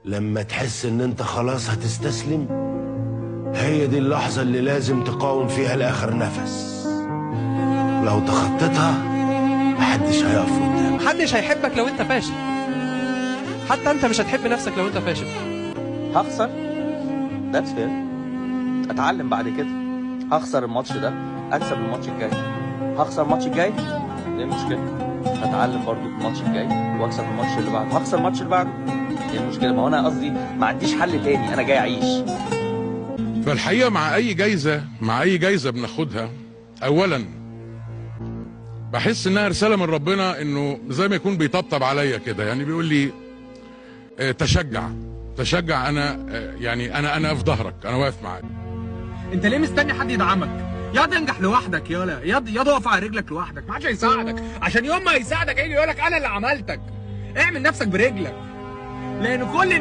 لما تحس ان انت خلاص هتستسلم، هي دي اللحظة اللي لازم تقاوم فيها لآخر نفس. لو تخطيتها محدش هيقف قدامك. محدش هيحبك لو انت فاشل، حتى انت مش هتحب نفسك لو انت فاشل. هخسر، ذاتس فير، اتعلم بعد كده. هخسر الماتش ده، اكسب الماتش الجاي. هخسر الماتش الجاي، ايه المشكله؟ هتعلم برضو في الماتش الجاي واكسب الماتش اللي بعده. هخسر الماتش اللي بعده، ايه المشكله؟ ما هو انا قصدي ما عنديش حل تاني، انا جاي اعيش. فالحقيقه مع اي جايزه بناخدها، اولا بحس انها رساله من ربنا، انه زي ما يكون بيطبطب عليا كده، يعني بيقول لي تشجع، انا يعني انا في ظهرك، انا واقف معاك. انت ليه مستني حد يدعمك؟ يا تنجح لوحدك يا تقف على رجلك لوحدك، ما حدش هيساعدك، عشان يوم ما يساعدك هيجي يقول لك انا اللي عملتك. اعمل نفسك برجلك، لان كل